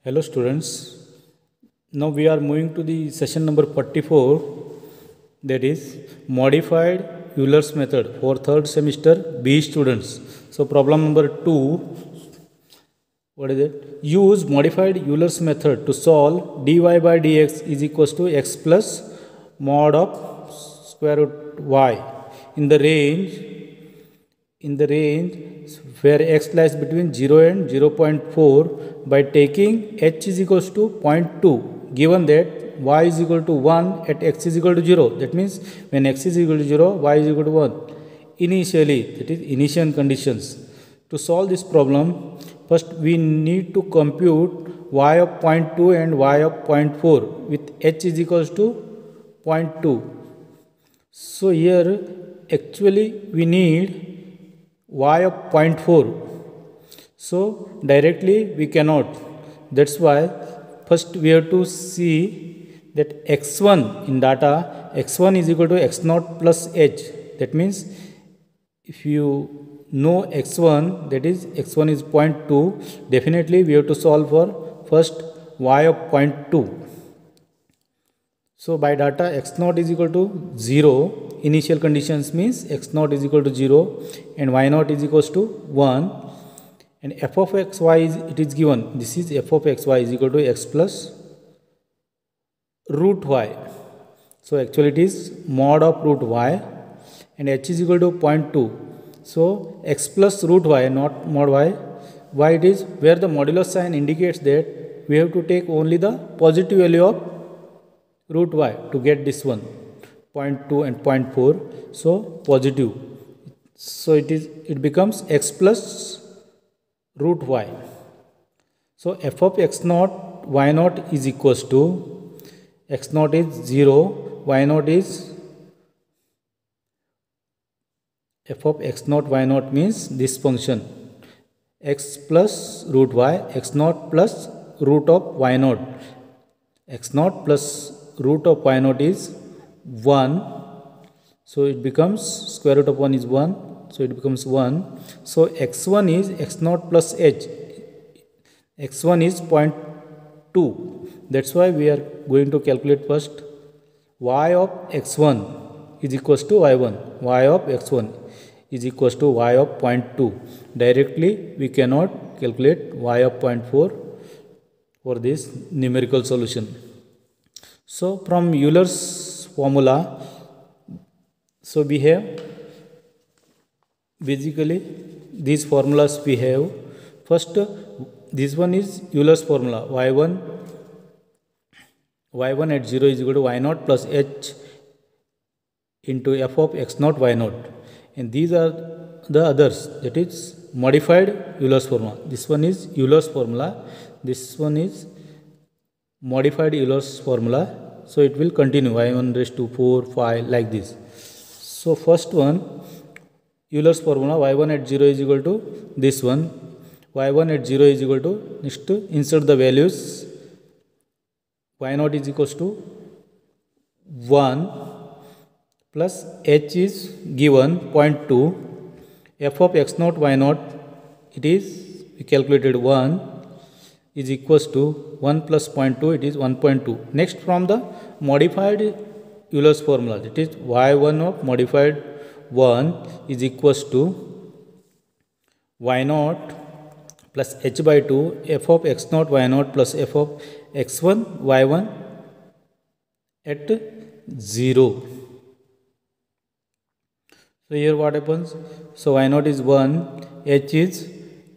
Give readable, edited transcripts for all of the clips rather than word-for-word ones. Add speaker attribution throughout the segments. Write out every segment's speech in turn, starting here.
Speaker 1: Hello students. Now we are moving to the session number 44, that is modified Euler's method for third semester B students. So problem number 2, what is it? Use modified Euler's method to solve dy by dx is equals to x plus mod of square root y in the range where x lies between 0 and 0.4 by taking h is equals to 0.2, given that y is equal to 1 at x is equal to 0. That means when x is equal to 0, y is equal to 1. Initially, that is initial conditions. To solve this problem, first we need to compute y of 0.2 and y of 0.4 with h is equals to 0.2. So here actually we need y of 0.4. So directly we cannot. That's why first we have to see that x1 in data, x1 is equal to x0 plus h. That means if you know x1, that is x1 is 0.2, definitely we have to solve for first y of 0.2. So by data x0 is equal to 0, initial conditions means x0 is equal to 0 and y0 is equals to 1, and f of xy is, it is given, this is f of xy is equal to x plus root y. So actually it is mod of root y, and h is equal to 0.2. So x plus root y, not mod y. Why it is? Where the modulo sign indicates that we have to take only the positive value of root y to get this one, 0.2 and 0.4. So positive. So it becomes x plus root y. So f of x0, y0 is equals to, x0 is 0, y0 is, f of x0, y0 means this function, x plus root y, x0 plus root of y0. x0 plus root of y0 is 1. So it becomes square root of 1 is 1. So it becomes 1. So x1 is x0 plus h. x1 is 0.2. That's why we are going to calculate first y of x1 is equals to y1. y of x1 is equals to y of 0.2. Directly we cannot calculate y of 0.4 for this numerical solution. So from Euler's formula, so we have basically these formulas we have. First, this one is Euler's formula, y1 at 0 is equal to y0 plus h into f of x0 y0, and these are the others, that is modified Euler's formula. This one is Euler's formula, this one is modified Euler's formula. So it will continue y1 raised to 4, 5 like this. So first one, Euler's formula, y1 at 0 is equal to this one, y1 at 0 is equal to, next insert the values, y0 is equals to 1 plus h is given 0.2, f of x0 y0, it is, we calculated 1, is equals to 1 plus 0.2, it is 1.2. Next, from the modified Euler's formula, that is y1 of modified 1 is equals to y0 plus h by 2 f of x0 y0 plus f of x1 y1 at 0. So here what happens? So y0 is 1, h is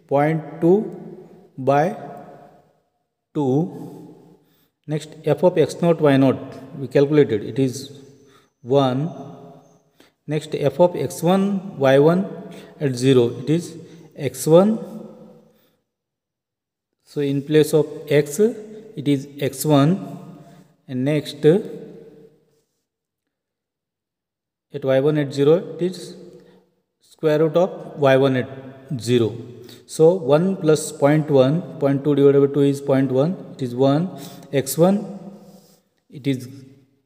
Speaker 1: 0.2 by 2. Next, f of x0 y0 we calculated, it is 1. Next, f of x1 y1 at 0, it is x1. So in place of x, it is x1, and next at y1 at 0, it is square root of y1 at 0. So 1 plus 0.1, 0.2 divided by 2 is 0.1, it is 1, x1, it is,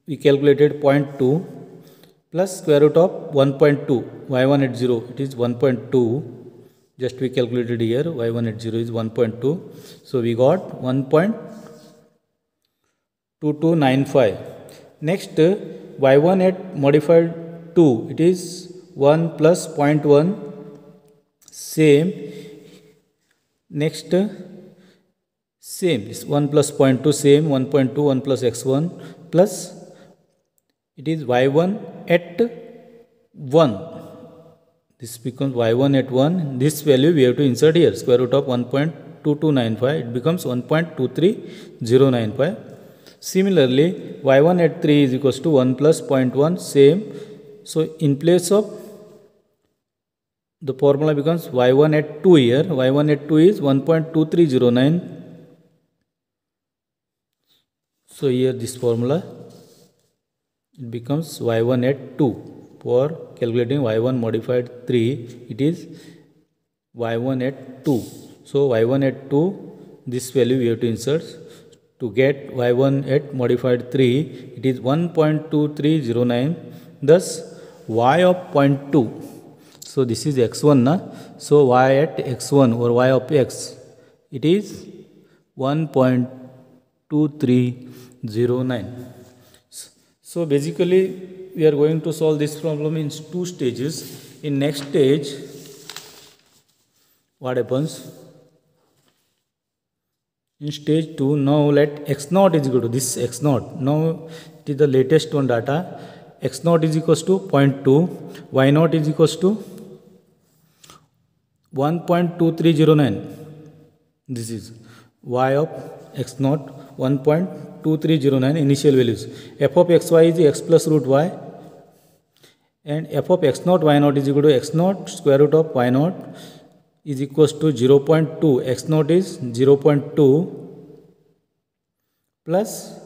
Speaker 1: we calculated 0.2, plus square root of 1.2, y1 at 0, it is 1.2, Just we calculated here y1 at 0 is 1.2. So we got 1.2295. Next y1 at modified 2, it is 1 plus 0.1, same. Next same, this 1 plus 0.2 same, 1.2, 1 plus x1 plus it is y1 at 1. This becomes y1 at 1. This value we have to insert here, square root of 1.2295, it becomes 1.23095. Similarly, y1 at 3 is equals to 1 plus 0.1, same. So in place of the formula becomes y1 at 2 here, y1 at 2 is 1.2309. So here this formula, it becomes y1 at 2. For calculating y1 modified 3, it is y1 at 2. So y1 at 2, this value we have to insert. To get y1 at modified 3, it is 1.2309. Thus y of 0.2. So this is x1 na. So y at x1 or y of x, it is 1.2309. So basically we are going to solve this problem in 2 stages. In next stage, what happens? In stage 2, now let x0 is equal to this x0. Now it is the latest one data. x0 is equals to 0.2, y0 is equals to 1.2309. This is y of x0, 1.2309 initial values. F of xy is x plus root y, and f of x0 y0 is equal to x0 square root of y0 is equals to 0.2. x0 is 0.2 plus,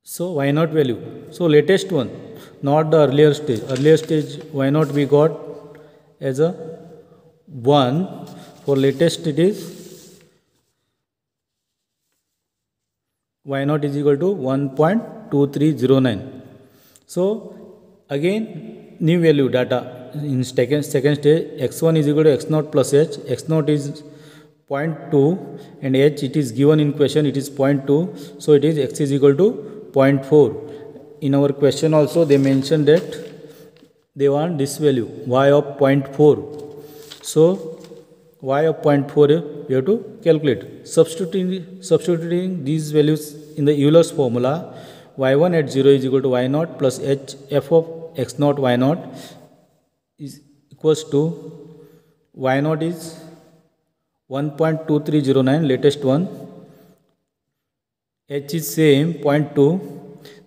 Speaker 1: so y0 value. So latest one, not the earlier stage. Earlier stage y0 we got as a 1. For latest it is y0 is equal to 1.2309. So again new value data in second stage, x1 is equal to x0 plus h. x0 is 0.2 and h it is given in question, it is 0.2. So it is x is equal to 0.4. In our question also they mentioned that they want this value y of 0.4. So y of 0.4 we have to calculate. Substituting these values in the Euler's formula, y1 at 0 is equal to y0 plus h f of x0 y0 is equals to y0 is 1.2309, latest one. H is same 0.2.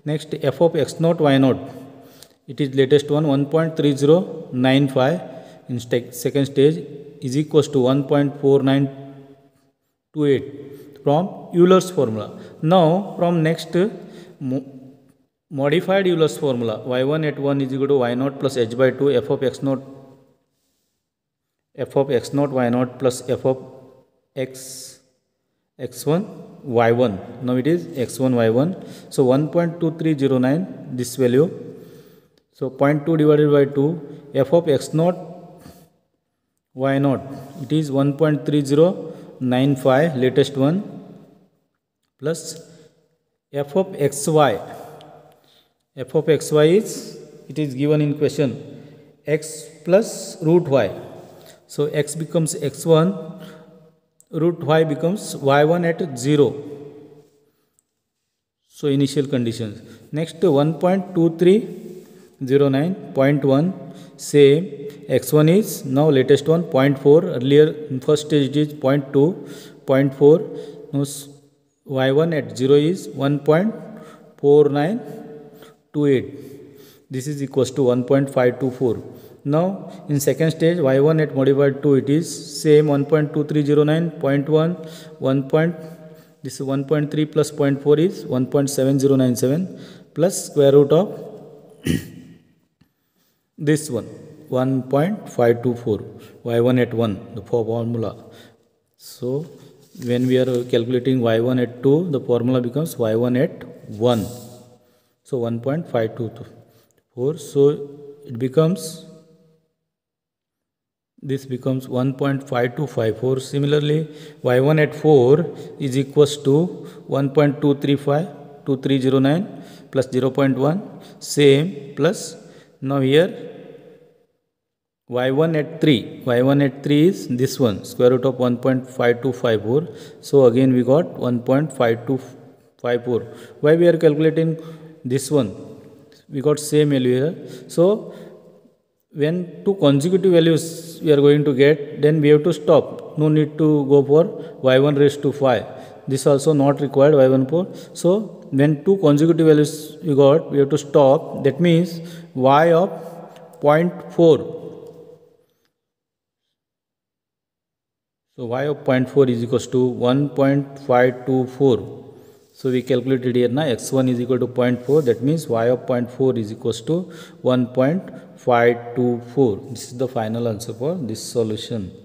Speaker 1: Next f of x0 y0, it is latest one 1.3095 in second stage is equals to 1.4928 from Euler's formula. Now from next modified Euler's formula, y1 at 1 is equal to y0 plus h by 2 f of x0 y0 plus f of x1 y1. Now it is x1 y1. So 1.2309 this value. So 0.2 divided by 2, f of x0 y0, it is 1.3095 latest one plus f of xy. F of xy is, it is given in question, x plus root y. So x becomes x1, root y becomes y1 at 0. So initial conditions. Next 1.2309.1, same. x1 is now latest one 0.4. Earlier in first stage it is 0.2, 0.4. Now y1 at 0 is 1.4928. This is equals to 1.524. Now in second stage y1 at modified 2, it is same 1.2309.1, 1. This is 1.3 plus 0.4 is 1.7097 plus square root of this one 1.524, y1 at 1, the formula. So when we are calculating y1 at 2, the formula becomes y1 at 1. So 1.524. So it becomes this becomes 1.5254. Similarly, y1 at 4 is equals to 1.2309 plus 0.1, same, plus now here y1 at 3 is this one, square root of 1.5254. So again we got 1.5254. Why we are calculating this one? We got same value here. So when two consecutive values we are going to get, then we have to stop. No need to go for y1 raised to 5. This also not required, y1 4. So when two consecutive values we got, we have to stop. That means y of 0.4. So y of 0.4 is equals to 1.524. So we calculated here now x1 is equal to 0.4. That means y of 0.4 is equals to 1.524. This is the final answer for this solution.